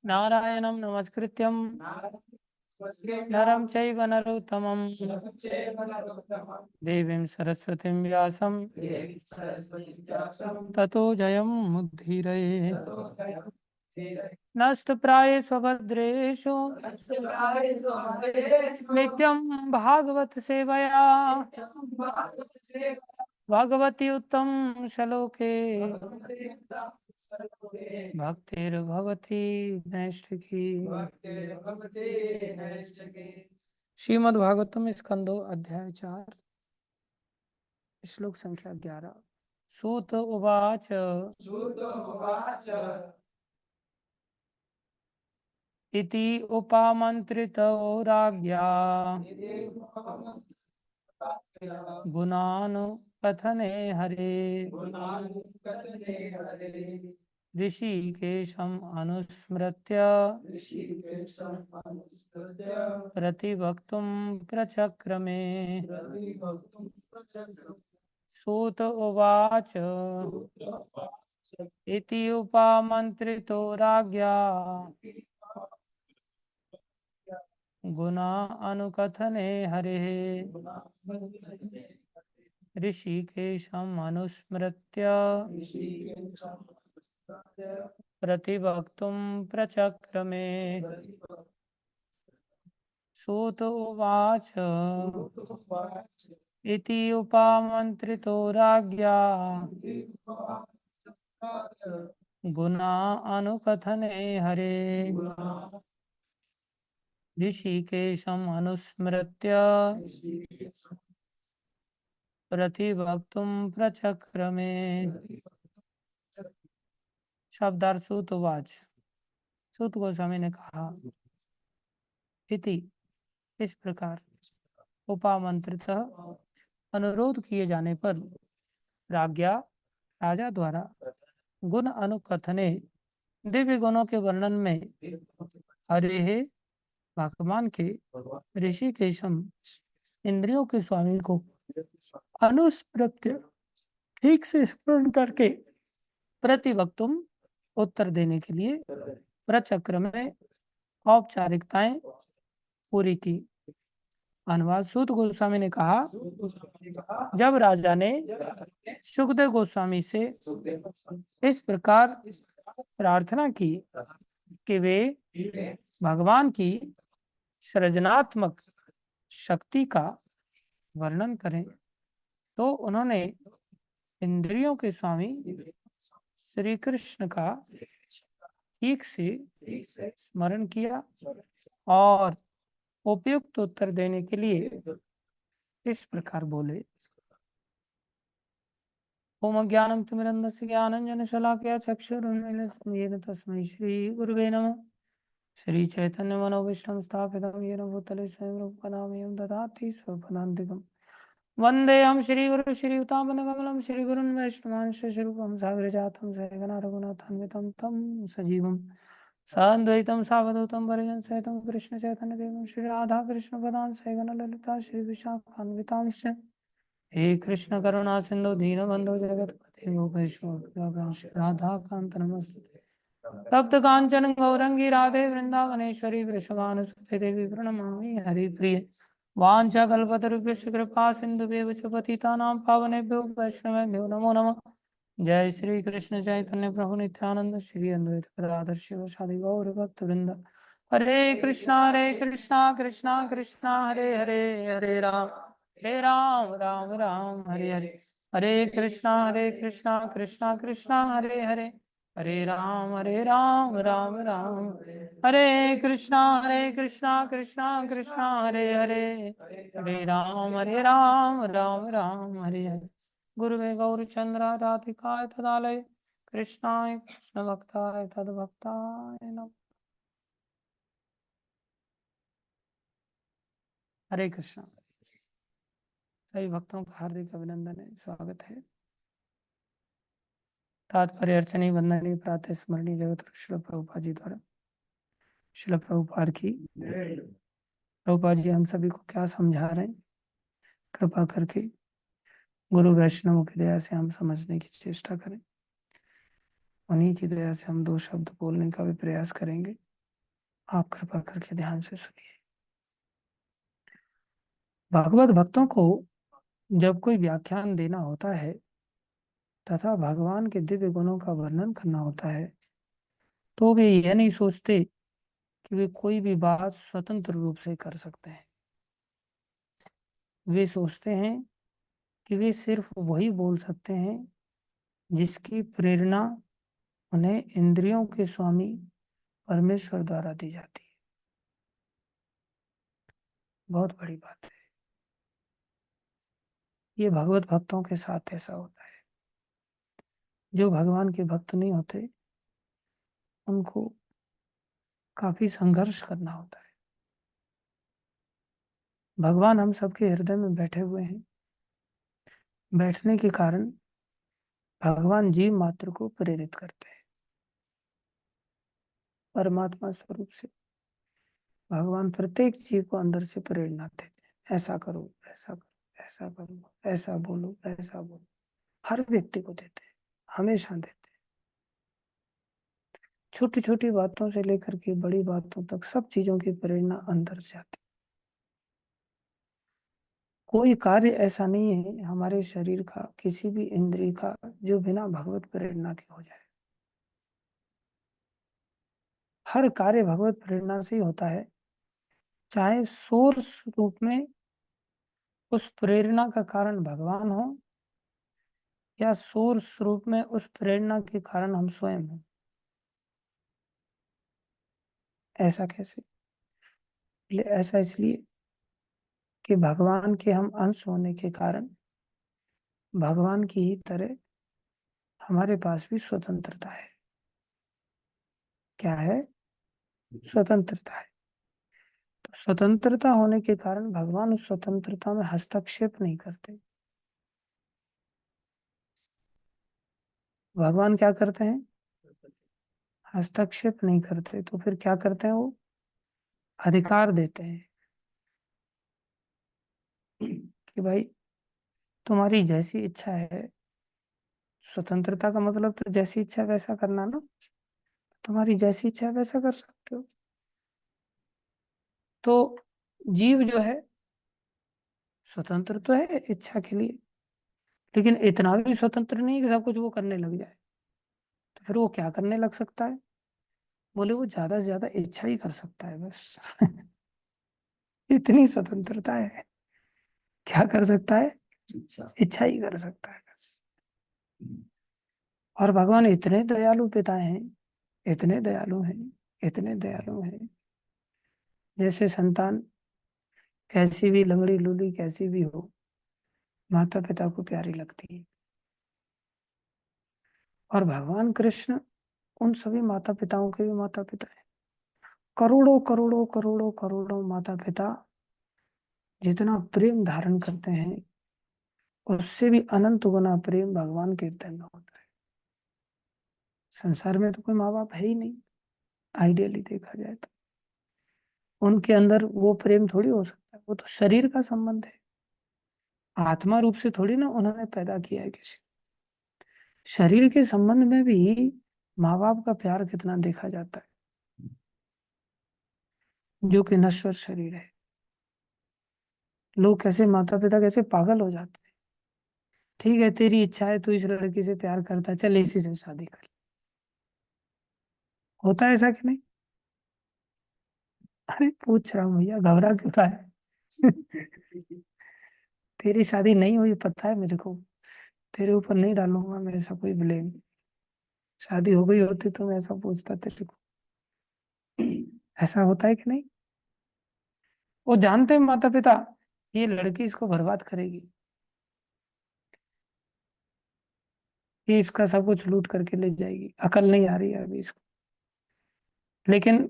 नारायणं नमस्कृत्यं नरं चैव नरोत्तमं देवीं सरस्वतीं व्यासं ततो जयं मुद्धीरये। नष्टप्राये स्वभद्रेषु नित्यं भागवत सेवया भगवती उत्तम श्लोके भक्तिर्भवती नैष्ठिकी। श्रीमद् भागवतम स्कंदो अध्याय 4 श्लोक संख्या 11। सूत उवाच इति उपामन्त्रितो राज्ञा गुणानुकथने हरे ऋषिकेशम् अनुस्मृत्य प्रतिवक्तुं प्रचक्रमे। सूत उवाच इति उपामन्त्रितो राज्ञा गुणा अनुकथने हरेः ऋषिकेशम् अनुस्मृत्य प्रतिवक्तुं प्रचक्रमे। सूत उवाच इति उपामन्त्रितो राज्ञा गुणा अनुकथने हरे ऋषिकेशम् अनुस्मृत्य प्रतिवक्तुं प्रचक्रमे। शब्दार्थ सूत उवाच। सूत गोस्वामी ने कहा, इति इस प्रकार, उपामंत्रित अनुरोध किए जाने पर, राज्ञा राजा द्वारा, गुण अनुकथने दिव्य गुणों के वर्णन में, हरे भगवान के ऋषिकेशम इंद्रियों के स्वामी को अनुस्मृत्य ठीक से स्मरण करके प्रतिवक्तुम उत्तर देने के लिए प्रचक्र में औपचारिकताएं पूरी की। अनुवाद। सूत गोस्वामी ने कहा, जब राजा ने सुखदेव गोस्वामी से इस प्रकार प्रार्थना की कि वे भगवान की सृजनात्मक शक्ति का वर्णन करें, तो उन्होंने इंद्रियों के स्वामी श्री कृष्ण का ठीक से स्मरण किया और उपयुक्त उत्तर देने के लिए इस प्रकार बोले। ओम ज्ञानं तिमिरन्धस्य ज्ञानाञ्जनशलाकया चक्षुरुन्मीलितं येन तस्मै श्री गुरुवे नमः। श्री चैतन्य मनोभीष्टं स्थापितं येन भूतले स्वयं रूपं नामयं ददाति स्वपदान्तिकम्। वन्देऽहं श्रीगुरुं श्रीयुतापदकमलं श्रीगुरुं वैष्णवांश स्वरूपं सागरजातं सहगना रघुनाथान्वितं तं सजीवं साद्वैतं सावधूतं परिजनसहितं कृष्णचैतन्यदेवं श्रीराधाकृष्णपदां सहगना ललिता श्रीविशाखान्वितांश्च। हे कृष्ण करुणा सिंधु दीनबंधु जगतपते गोपेश राधाकांत नमस्ते। तप्त कांचन गौरंगी राधे वृंदावनेश्वरी वृषभानुसुते देवी प्रणमामि हरिप्रिये। वाञ्छाकल्पतरुभ्यश्च कृपा सिन्धुभ्येव च पतितानां पावनेभ्यो वैष्णवेभ्यो नमो नमः। जय श्री कृष्ण चैतन्य प्रभु नित्यानंद श्री अद्वैत गदाधर शिवासादि गौर भक्तवृंद। हरे कृष्णा कृष्णा कृष्णा हरे हरे, हरे राम राम राम हरे हरे। हरे कृष्णा कृष्णा कृष्णा हरे हरे, हरे राम राम राम हरे कृष्णा कृष्णा कृष्णा हरे हरे, हरे राम राम राम हरे हरे। गुरुवे गौरचंद्राय राधिकाय तदालय कृष्णाय कृष्ण भक्ताय तद्भक्ताय नमः। हरे कृष्णा। सभी भक्तों का हार्दिक अभिनंदन है, स्वागत है। तात्पर्य अर्चनी वंदनीय प्रातः स्मरणीय जगत श्रील प्रभुपाद जी द्वारा। श्रील प्रभुपाद की। प्रभुपाद जी हम सभी को क्या समझा रहे हैं, कृपा करके गुरु वैष्णव की दया से हम समझने की चेष्टा करें। उन्हीं की दया से हम दो शब्द बोलने का भी प्रयास करेंगे। आप कृपा करके ध्यान से सुनिए। भागवत भक्तों को जब कोई व्याख्यान देना होता है तथा भगवान के दिव्य गुणों का वर्णन करना होता है तो वे यह नहीं सोचते कि वे कोई भी बात स्वतंत्र रूप से कर सकते हैं। वे सोचते हैं कि वे सिर्फ वही बोल सकते हैं जिसकी प्रेरणा उन्हें इंद्रियों के स्वामी परमेश्वर द्वारा दी जाती है। बहुत बड़ी बात है। ये भगवत भक्तों के साथ ऐसा होता है। जो भगवान के भक्त नहीं होते उनको काफी संघर्ष करना होता है। भगवान हम सबके हृदय में बैठे हुए हैं। बैठने के कारण भगवान जीव मात्र को प्रेरित करते हैं। परमात्मा स्वरूप से भगवान प्रत्येक जीव को अंदर से प्रेरणा देते हैं। ऐसा करो, ऐसा करो, ऐसा करो, ऐसा बोलो, ऐसा बोलो। हर व्यक्ति को देते हैं, हमेशा देते हैं। छोटी छोटी बातों से लेकर के बड़ी बातों तक सब चीजों की प्रेरणा अंदर से आती है। कोई कार्य ऐसा नहीं है हमारे शरीर का, किसी भी इंद्रिय का, जो बिना भगवत प्रेरणा के हो जाए। हर कार्य भगवत प्रेरणा से ही होता है। चाहे सोर्स रूप में उस प्रेरणा का कारण भगवान हो या सोर्स रूप में उस प्रेरणा के कारण हम स्वयं हो। ऐसा कैसे? ऐसा इसलिए कि भगवान के हम अंश होने के कारण भगवान की ही तरह हमारे पास भी स्वतंत्रता है। क्या है? स्वतंत्रता है। तो स्वतंत्रता होने के कारण भगवान उस स्वतंत्रता में हस्तक्षेप नहीं करते। भगवान क्या करते हैं? हस्तक्षेप नहीं करते। तो फिर क्या करते हैं? वो अधिकार देते हैं कि भाई तुम्हारी जैसी इच्छा है। स्वतंत्रता का मतलब तो जैसी इच्छा वैसा करना ना। तुम्हारी जैसी इच्छा है वैसा कर सकते हो। तो जीव जो है स्वतंत्र तो है इच्छा के लिए, लेकिन इतना भी स्वतंत्र नहीं कि सब कुछ वो करने लग जाए। तो फिर वो क्या करने लग सकता है? बोले वो ज्यादा से ज्यादा इच्छा ही कर सकता है बस। इतनी स्वतंत्रता है। क्या कर सकता है? इच्छा ही कर सकता है बस। और भगवान इतने दयालु पिता हैं, इतने दयालु हैं, इतने दयालु हैं। जैसे संतान कैसी भी लंगड़ी लूली कैसी भी हो, माता पिता को प्यारी लगती है। और भगवान कृष्ण उन सभी माता पिताओं के भी माता पिता हैं। करोड़ों करोड़ों करोड़ों करोड़ों माता पिता जितना प्रेम धारण करते हैं उससे भी अनंत गुना प्रेम भगवान के हृदय में होता है। संसार में तो कोई माँ बाप है ही नहीं, आइडियली देखा जाए तो। उनके अंदर वो प्रेम थोड़ी हो सकता है। वो तो शरीर का संबंध है। आत्मा रूप से थोड़ी ना उन्होंने पैदा किया है किसी। शरीर के संबंध में भी माँ बाप का प्यार कितना देखा जाता है, जो कि नश्वर शरीर है। लोग कैसे, माता पिता कैसे पागल हो जाते हैं। ठीक है तेरी इच्छा है, तू इस लड़की से प्यार करता है, चल इसी से शादी कर। होता है ऐसा कि नहीं? अरे पूछ रहा हूँ भैया, घबरा क्यों रहा है? तेरी शादी नहीं हुई पता है मेरे को। तेरे ऊपर नहीं डालूंगा मैं ऐसा कोई ब्लेम। शादी हो गई होती तो मैं ऐसा पूछता तेरे को। ऐसा होता है कि नहीं? वो जानते हैं माता पिता ये लड़की इसको बर्बाद करेगी, ये इसका सब कुछ लूट करके ले जाएगी, अकल नहीं आ रही है अभी इसको। लेकिन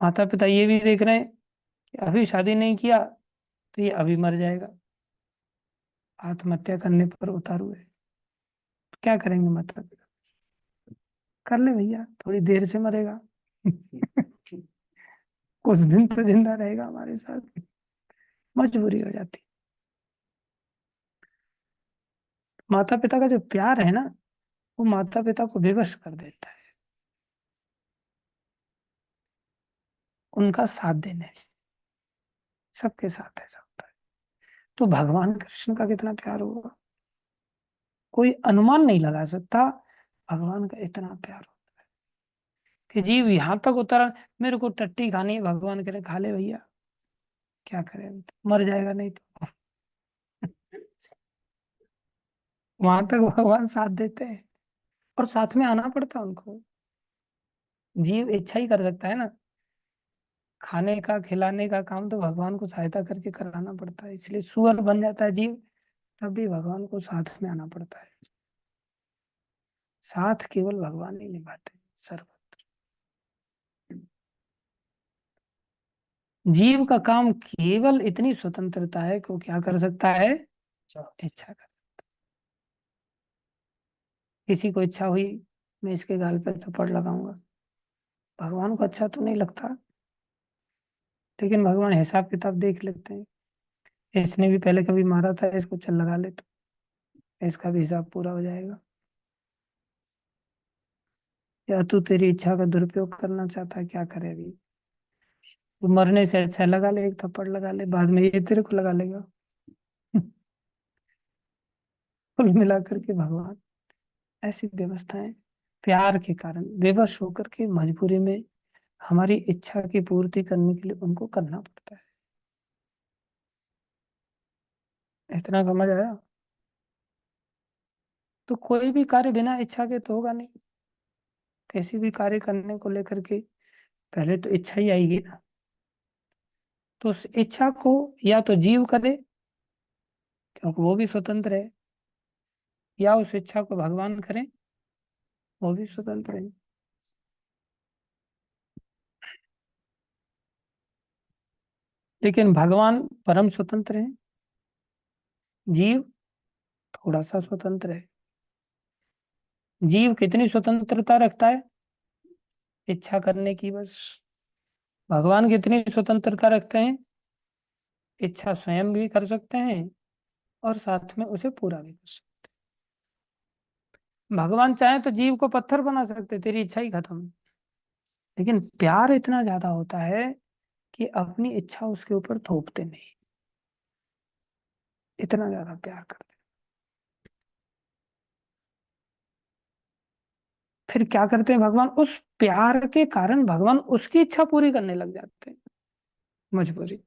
माता पिता ये भी देख रहे हैं कि अभी शादी नहीं किया तो ये अभी मर जाएगा, आत्महत्या करने पर उतारू है। तो क्या करेंगे माता पिता? कर ले भैया, थोड़ी देर से मरेगा। कुछ दिन तो जिंदा रहेगा हमारे साथ। मजबूरी हो जाती। माता पिता का जो प्यार है ना, वो माता पिता को विवश कर देता है। उनका साथ देने, सबके साथ ऐसा होता है। तो भगवान कृष्ण का कितना प्यार होगा, कोई अनुमान नहीं लगा सकता। भगवान का इतना प्यार होता है कि जीव यहाँ तक उतरा, मेरे को टट्टी खानी है, भगवान करे खा ले भैया, क्या करें, मर जाएगा नहीं तो। वहां तक भगवान साथ देते हैं, और साथ में आना पड़ता है उनको। जीव इच्छा ही कर सकता है ना, खाने का खिलाने का काम तो भगवान को सहायता करके कराना पड़ता है, इसलिए सुअर बन जाता है जीव, तब भी भगवान को साथ में आना पड़ता है। साथ केवल भगवान ही निभाते हैं सर्वत्र। जीव का काम केवल इतनी स्वतंत्रता है कि वो क्या कर सकता है, इच्छा कर। किसी को इच्छा हुई, मैं इसके गाल पे थप्पड़ लगाऊंगा, भगवान को अच्छा तो नहीं लगता, लेकिन भगवान हिसाब किताब देख लेते हैं, इसने भी पहले कभी मारा था, इसको चल लगा ले तो इसका भी हिसाब पूरा हो जाएगा। या तू तेरी इच्छा का दुरुपयोग करना चाहता है, क्या करे अभी, तू मरने से अच्छा लगा ले, एक थप्पड़ लगा ले, बाद में ये तेरे को लगा लेगा। कुल मिलाकर के भगवान ऐसी व्यवस्थाएं प्यार के कारण विवश होकर के मजबूरी में हमारी इच्छा की पूर्ति करने के लिए उनको करना पड़ता है। इतना समझ आया। तो कोई भी कार्य बिना इच्छा के तो होगा नहीं, किसी भी कार्य करने को लेकर के पहले तो इच्छा ही आएगी ना। तो उस इच्छा को या तो जीव करे, क्योंकि वो भी स्वतंत्र है, या उस इच्छा को भगवान करें, वो भी स्वतंत्र है। लेकिन भगवान परम स्वतंत्र है, जीव थोड़ा सा स्वतंत्र है। जीव कितनी स्वतंत्रता रखता है, इच्छा करने की बस। भगवान कितनी स्वतंत्रता रखते हैं, इच्छा स्वयं भी कर सकते हैं और साथ में उसे पूरा भी कर सकते हैं। भगवान चाहे तो जीव को पत्थर बना सकते, तेरी इच्छा ही खत्म। लेकिन प्यार इतना ज्यादा होता है कि अपनी इच्छा उसके ऊपर थोपते नहीं, इतना ज्यादा प्यार करते। फिर क्या करते हैं भगवान, उस प्यार के कारण भगवान उसकी इच्छा पूरी करने लग जाते हैं, मजबूरी।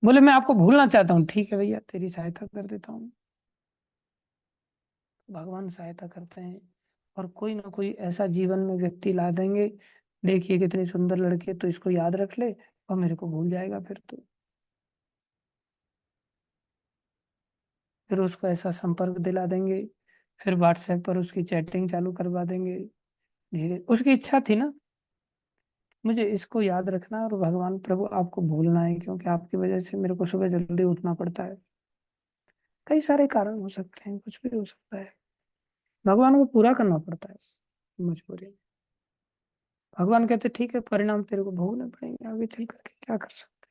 बोले मैं आपको भूलना चाहता हूँ, ठीक है भैया तेरी सहायता कर देता हूँ। भगवान सहायता करते हैं, और कोई ना कोई ऐसा जीवन में व्यक्ति ला देंगे, देखिए कितनी सुंदर लड़की है, तो इसको याद रख ले, और मेरे को भूल जाएगा फिर उसको ऐसा संपर्क दिला देंगे, फिर व्हाट्सएप पर उसकी चैटिंग चालू करवा देंगे। धीरे उसकी इच्छा थी ना, मुझे इसको याद रखना है, और भगवान प्रभु आपको भूलना है, क्योंकि आपकी वजह से मेरे को सुबह जल्दी उठना पड़ता है। कई सारे कारण हो सकते हैं, कुछ भी हो सकता है, भगवान को पूरा करना पड़ता है मजबूरी। भगवान कहते ठीक है, परिणाम तेरे को भोगने पड़ेंगे, आगे चल करके क्या कर सकते।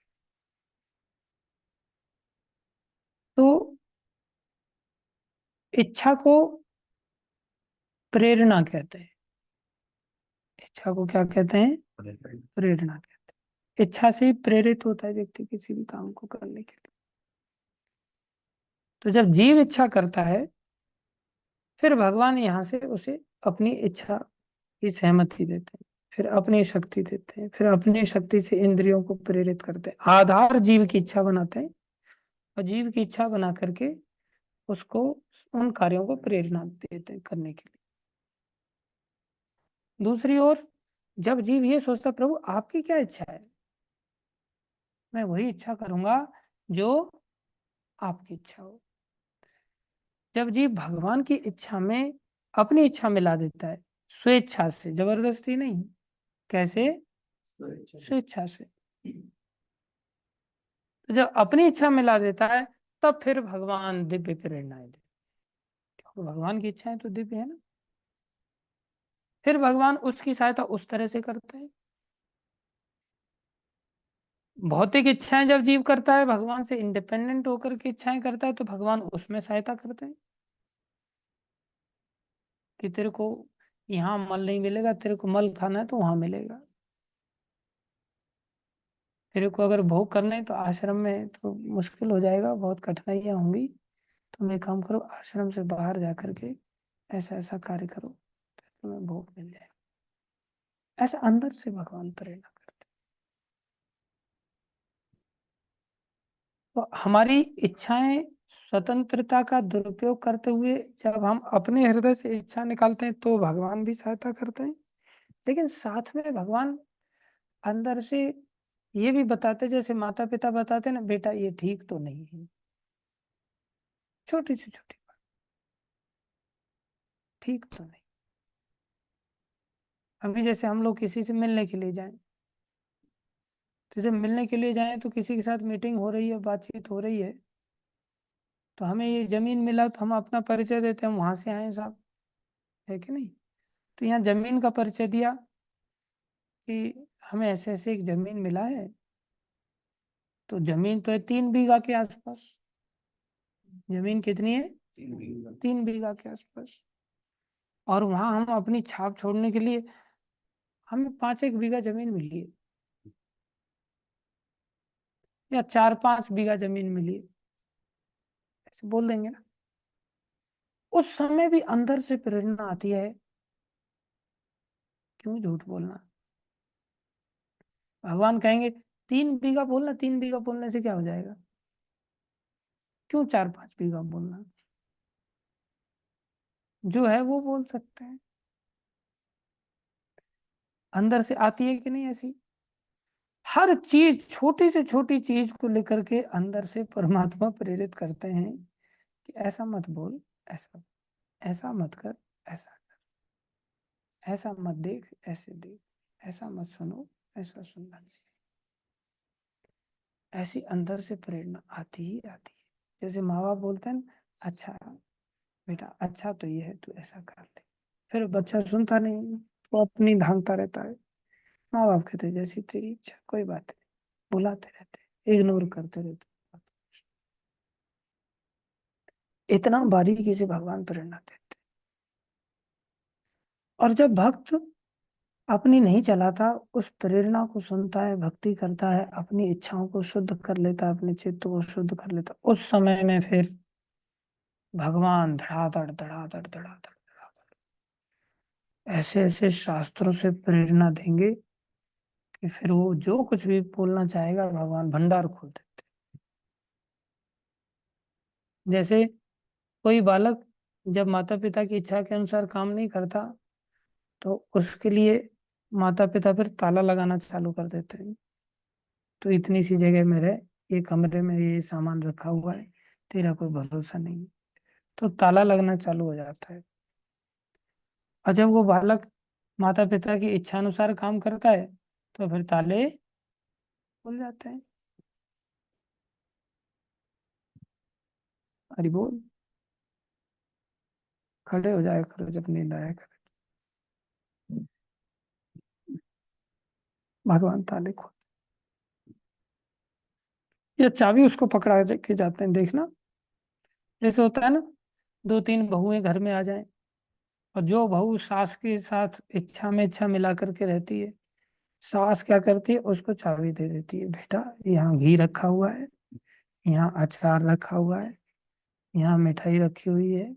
तो इच्छा को प्रेरणा कहते हैं, इच्छा को क्या कहते हैं, प्रेरणा कहते हैं। इच्छा से ही प्रेरित होता है व्यक्ति किसी भी काम को करने के लिए। तो जब जीव इच्छा करता है, फिर भगवान यहाँ से उसे अपनी इच्छा की सहमति देते हैं, फिर अपनी शक्ति देते हैं, फिर अपनी शक्ति से इंद्रियों को प्रेरित करते हैं, आधार जीव की इच्छा बनाते हैं, और जीव की इच्छा बना करके उसको उन कार्यों को प्रेरणा देते हैं करने के लिए। दूसरी ओर जब जीव ये सोचता प्रभु आपकी क्या इच्छा है, मैं वही इच्छा करूंगा जो आपकी इच्छा हो। जब जीव भगवान की इच्छा में अपनी इच्छा मिला देता है, स्वेच्छा से, जबरदस्ती नहीं, कैसे, स्वेच्छा से, तो जब अपनी इच्छा मिला देता है, तब फिर भगवान दिव्य प्रेरणाएं देते हैं। क्योंकि भगवान की इच्छाएं तो दिव्य है ना, फिर भगवान उसकी सहायता उस तरह से करते हैं। भौतिक इच्छाएं जब जीव करता है, भगवान से इंडिपेंडेंट होकर के इच्छाएं करता है, तो भगवान उसमें सहायता करते हैं कि तेरे को यहाँ मल नहीं मिलेगा, तेरे को मल खाना है तो वहां मिलेगा। तेरे को अगर भोग करना है तो आश्रम में तो मुश्किल हो जाएगा, बहुत कठिनाइयाँ होंगी। तुम एक काम करो, आश्रम से बाहर जा करके ऐसा ऐसा कार्य करो, तो तुम्हें भोग मिल जाएगा। ऐसा अंदर से भगवान प्रेरणा करते। तो हमारी इच्छाएं स्वतंत्रता का दुरुपयोग करते हुए जब हम अपने हृदय से इच्छा निकालते हैं तो भगवान भी सहायता करते हैं। लेकिन साथ में भगवान अंदर से ये भी बताते, जैसे माता पिता बताते ना, बेटा ये ठीक तो नहीं है, छोटी से छोटी बात, ठीक तो नहीं। अभी जैसे हम लोग किसी से मिलने के लिए जाएं, तो जब मिलने के लिए जाएं तो किसी के साथ मीटिंग हो रही है, बातचीत हो रही है, तो हमें ये जमीन मिला तो हम अपना परिचय देते हैं, हम वहां से आए साहब, है कि नहीं। तो यहाँ जमीन का परिचय दिया कि हमें ऐसे ऐसे एक जमीन मिला है। तो जमीन तो है 3 बीघा के आसपास। जमीन कितनी है? 3 बीघा के आसपास। और वहां हम अपनी छाप छोड़ने के लिए हमें 5 एक बीघा जमीन मिली है, या 4 5 बीघा जमीन मिली है, ऐसे बोल देंगे ना। उस समय भी अंदर से प्रेरणा आती है, क्यों झूठ बोलना। भगवान कहेंगे 3 बीघा बोलना, 3 बीघा बोलने से क्या हो जाएगा, क्यों 4 5 बीघा बोलना। जो है वो बोल सकते हैं। अंदर से आती है कि नहीं ऐसी। हर चीज, छोटी से छोटी चीज को लेकर के अंदर से परमात्मा प्रेरित करते हैं कि ऐसा मत बोल, ऐसा ऐसा मत कर, ऐसा ऐसा मत देख, ऐसे देख, ऐसा मत सुनो, ऐसा सुनना चाहिए। ऐसी अंदर से प्रेरणा आती ही आती है। जैसे माँ बाप बोलते हैं ना, अच्छा बेटा अच्छा तो ये है, तू ऐसा कर ले। फिर बच्चा सुनता नहीं, वो अपनी धांगता रहता है। माँ बाप कहते हैं, जैसी तेरी इच्छा, कोई बात नहीं, बुलाते रहते, इग्नोर करते रहते। इतना बारीकी से भगवान प्रेरणा देते। और जब भक्त अपनी नहीं चलाता, उस प्रेरणा को सुनता है, भक्ति करता है, अपनी इच्छाओं को शुद्ध कर लेता है, अपने चित्त को शुद्ध कर लेता है, उस समय में फिर भगवान धड़ाधड़ धड़ाधड़ धड़ाधड़ ऐसे ऐसे शास्त्रों से प्रेरणा देंगे कि फिर वो जो कुछ भी बोलना चाहेगा भगवान भंडार खोल देते। जैसे कोई बालक जब माता पिता की इच्छा के अनुसार काम नहीं करता, तो उसके लिए माता पिता फिर ताला लगाना चालू कर देते हैं। तो इतनी सी जगह में रह, ये कमरे में ये सामान रखा हुआ है, तेरा कोई भरोसा नहीं। तो ताला लगना चालू हो जाता है। और जब वो बालक माता पिता की इच्छा अनुसार काम करता है, तो फिर ताले खुल जाते हैं। अरे बोल, खड़े हो जाया करो जब नींद आया करे। भगवान ताले खोल, या चाबी उसको पकड़ा के जाते हैं, देखना। जैसे होता है ना, 2 3 बहुएं घर में आ जाएं, और जो बहू सास के साथ इच्छा में इच्छा मिला करके रहती है, सास क्या करती है, उसको चाबी दे देती है, बेटा यहाँ घी रखा हुआ है, यहाँ अचार रखा हुआ है, यहाँ मिठाई रखी हुई है,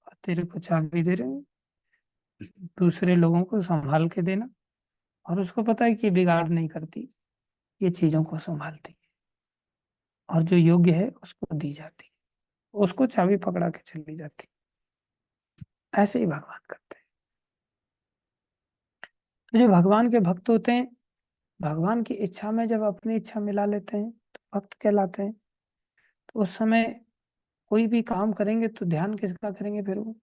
और तेरे को चाबी दे रहे हूँ, दूसरे लोगों को संभाल के देना। और उसको पता है कि बिगाड़ नहीं करती, ये चीजों को संभालती है, और जो योग्य है उसको दी जाती है, उसको चाबी पकड़ा के चली जाती है। ऐसे ही भगवान करते हैं। तो जो भगवान के भक्त होते हैं, भगवान की इच्छा में जब अपनी इच्छा मिला लेते हैं तो भक्त कहलाते हैं। तो उस समय कोई भी काम करेंगे तो ध्यान किसका करेंगे फिर वो।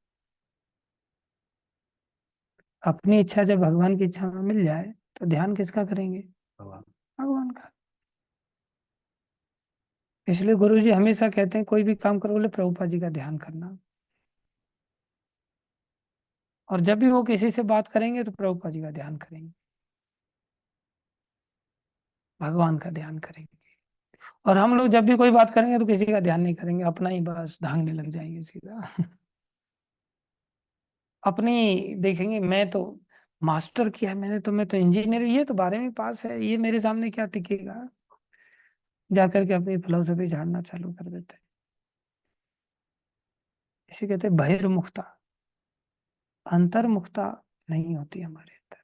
अपनी इच्छा जब भगवान की इच्छा में मिल जाए तो ध्यान किसका करेंगे, भगवान का। इसलिए गुरु जी हमेशा कहते हैं कोई भी काम करो, बोले प्रभुपा जी का ध्यान करना। और जब भी वो किसी से बात करेंगे तो प्रभुपा जी का ध्यान करेंगे, भगवान का ध्यान करेंगे। और हम लोग जब भी कोई बात करेंगे तो किसी का ध्यान नहीं करेंगे, अपना ही बस धांगने लग जाएंगे सीधा। अपनी देखेंगे, मैं तो मास्टर किया मैंने, तो मैं तो इंजीनियर, ये तो 12वीं पास है, ये मेरे सामने क्या टिकेगा। जाकर के अपनी फिलोसफी झाड़ना चालू कर देते हैं। इसे कहते हैं बहिर्मुखता। अंतर्मुखता नहीं होती हमारे अंदर।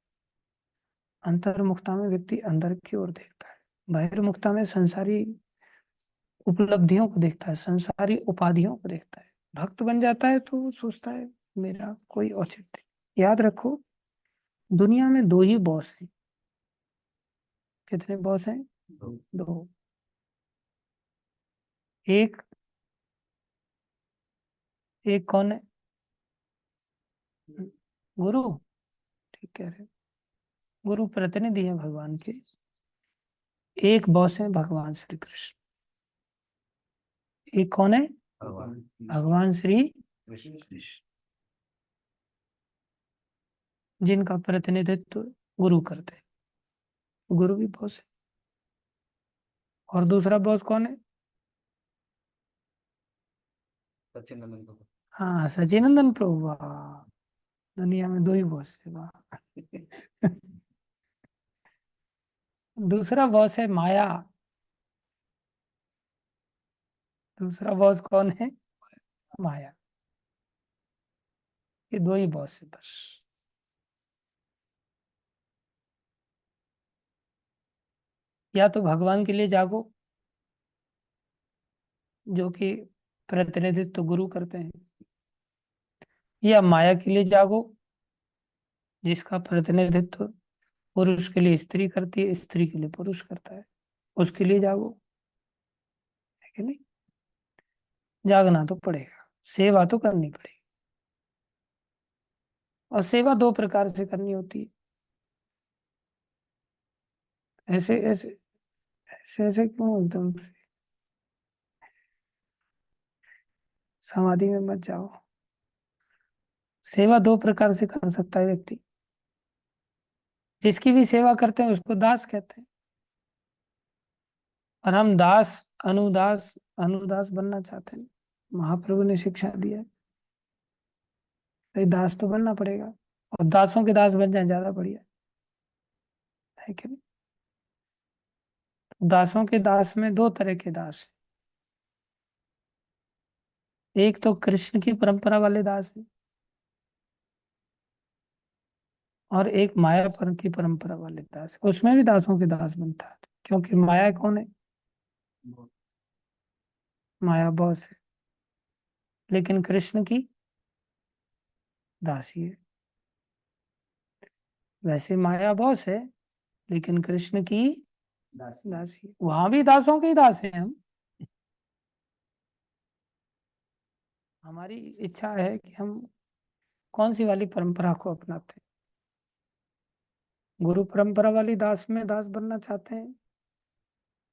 अंतर्मुखता में व्यक्ति अंदर की ओर देखता है। बहिर्मुखता में संसारी उपलब्धियों को देखता है, संसारी उपाधियों को देखता है। भक्त बन जाता है तो वो सोचता है मेरा कोई औचित्य नहीं। याद रखो, दुनिया में दो ही बॉस हैं। कितने बॉस हैं? दो। एक, एक कौन है? गुरु। ठीक कह रहे हो। गुरु प्रतिनिधि है भगवान के। एक बॉस है भगवान श्री कृष्ण। एक कौन है? भगवान श्री कृष्ण, जिनका प्रतिनिधित्व गुरु करते हैं। गुरु भी बॉस है। और दूसरा बॉस कौन है? हाँ, सचिनंदन प्रभु। वाह, दुनिया में दो ही बॉस है, वाह। दूसरा बॉस है माया। दूसरा बॉस कौन है? माया। ये दो ही बॉस है बस। या तो भगवान के लिए जागो, जो कि प्रतिनिधित्व गुरु करते हैं, या माया के लिए जागो, जिसका प्रतिनिधित्व पुरुष के लिए स्त्री करती है, स्त्री के लिए पुरुष करता है। उसके लिए जागो, है कि नहीं? जागना तो पड़ेगा, सेवा तो करनी पड़ेगी। और सेवा दो प्रकार से करनी होती है। ऐसे ऐसे ऐसे ऐसे क्यों एकदम से समाधि में मत जाओ। सेवा दो प्रकार से कर सकता है व्यक्ति। जिसकी भी सेवा करते हैं उसको दास कहते हैं। और हम दास, अनुदास, अनुदास बनना चाहते हैं। महाप्रभु ने शिक्षा दिया है, भाई दास तो बनना पड़ेगा। और दासों के दास बन जाए ज्यादा बढ़िया, है कि नहीं? दासों के दास में दो तरह के दास हैं। एक तो कृष्ण की परंपरा वाले दास हैं, और एक माया पर की परंपरा वाले दास हैं। उसमें भी दासों के दास बनता है, क्योंकि माया कौन है? माया बॉस है, लेकिन कृष्ण की दासी है। वैसे माया बॉस है, लेकिन कृष्ण की दासी है। वहां भी दासों के ही दास हैं हम। हमारी इच्छा है कि हम कौन सी वाली परंपरा को अपनाते हैं। गुरु परंपरा वाली दास में दास बनना चाहते हैं,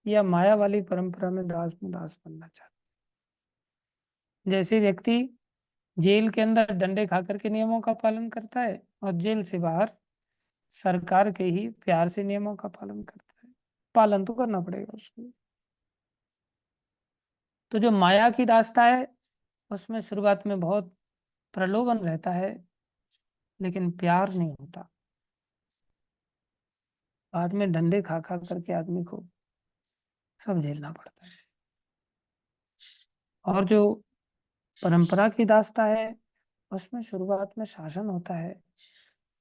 या माया वाली परंपरा में दास बनना चाहते हैं। जैसे व्यक्ति जेल के अंदर डंडे खा करके नियमों का पालन करता है, और जेल से बाहर सरकार के ही प्यार से नियमों का पालन करता है। पालन तो करना पड़ेगा उसको। तो जो माया की दास्ता है, उसमें शुरुआत में बहुत प्रलोभन रहता है, लेकिन प्यार नहीं होता। बाद में डंडे खा खा करके आदमी को सब झेलना पड़ता है। और जो परंपरा की दास्ता है, उसमें शुरुआत में शासन होता है,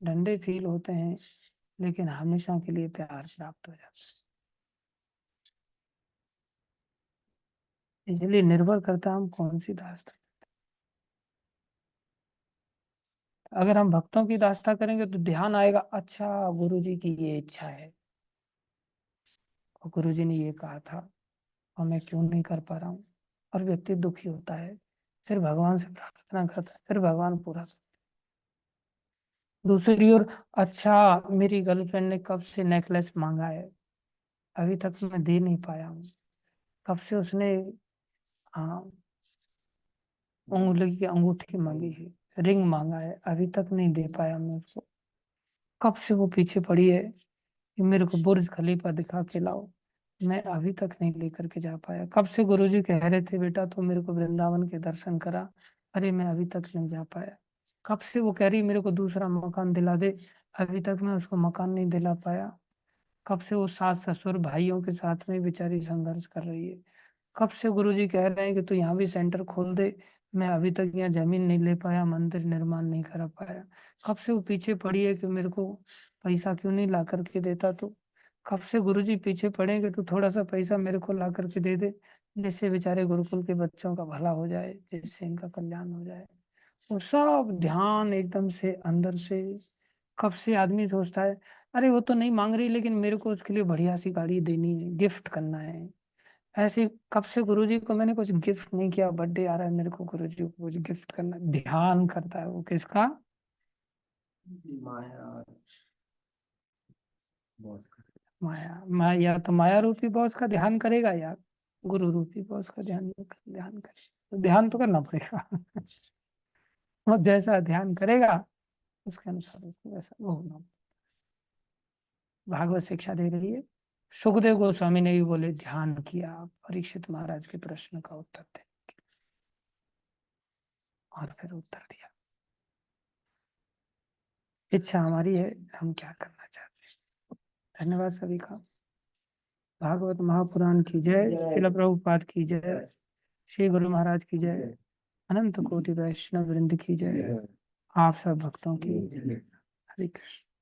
डंडे फील होते हैं, लेकिन हमेशा के लिए प्यार प्राप्त हो जाता है। इसलिए निर्भर करता है हम कौन सी दास्ता। अगर हम भक्तों की दास्ता करेंगे तो ध्यान आएगा, अच्छा गुरु जी की ये इच्छा है, और गुरु जी ने ये कहा था, और मैं क्यों नहीं कर पा रहा हूँ। और व्यक्ति दुखी होता है, फिर भगवान से प्रार्थना करता है, फिर भगवान पूरा करता है। दूसरी ओर, अच्छा मेरी गर्लफ्रेंड ने कब से नेकलेस मांगा है, अभी तक मैं दे नहीं पाया हूँ। कब से उसने, हाँ, उंगली की अंगूठी मांगी है, रिंग मांगा है, अभी तक नहीं दे पाया मैं उसको। कब से वो पीछे पड़ी है कि मेरे को बुर्ज खलीफा दिखा के लाओ, मैं अभी तक नहीं लेकर के जा पाया। कब से गुरुजी कह रहे थे बेटा तू मेरे को वृंदावन के दर्शन करा, अरे मैं अभी तक नहीं जा पाया। कब से वो कह रही मेरे को दूसरा मकान दिला दे, अभी तक मैं उसको मकान नहीं दिला पाया। कब से वो सास ससुर भाइयों के साथ में बेचारी संघर्ष कर रही है। कब से गुरुजी कह रहे हैं कि तू यहाँ भी सेंटर खोल दे, मैं अभी तक यहाँ जमीन नहीं ले पाया, मंदिर निर्माण नहीं करा पाया। कब से वो पीछे पड़ी है कि मेरे को पैसा क्यों नहीं ला करके देता तू। कब से गुरुजी पीछे पड़े कि तू थोड़ा सा पैसा मेरे को ला करके दे दे, जिससे बेचारे गुरुकुल के बच्चों का भला हो जाए, जिससे इनका कल्याण हो जाए। वो सब ध्यान एकदम से अंदर से। कब से आदमी सोचता है अरे वो तो नहीं मांग रही, लेकिन मेरे को उसके लिए बढ़िया सी गाड़ी देनी है, गिफ्ट करना है। ऐसे कब से गुरुजी को मैंने कुछ गिफ्ट नहीं किया, बर्थडे आ रहा है मेरे को गुरुजी को कुछ गिफ्ट करना, ध्यान करता है वो किसका। माया बहुत माया। माया तो माया रूपी बॉस का ध्यान करेगा यार, गुरु रूपी बॉस का ध्यान करे तो ध्यान तो करना पड़ेगा। वो जैसा ध्यान करेगा उसके अनुसार उसको वैसा वो होना। भागवत शिक्षा दे रही है। सुखदेव गोस्वामी ने भी बोले ध्यान किया परीक्षित महाराज के प्रश्न का उत्तर दे, और फिर उत्तर दिया। इच्छा हमारी है, हम क्या करना चाहते हैं। धन्यवाद सभी का। भागवत महापुराण की जय, श्रील प्रभुपाद की जय, श्री गुरु महाराज की जय, अनंत कोटि वैष्णव वृंद की जय, आप सब भक्तों की जय। हरे कृष्ण।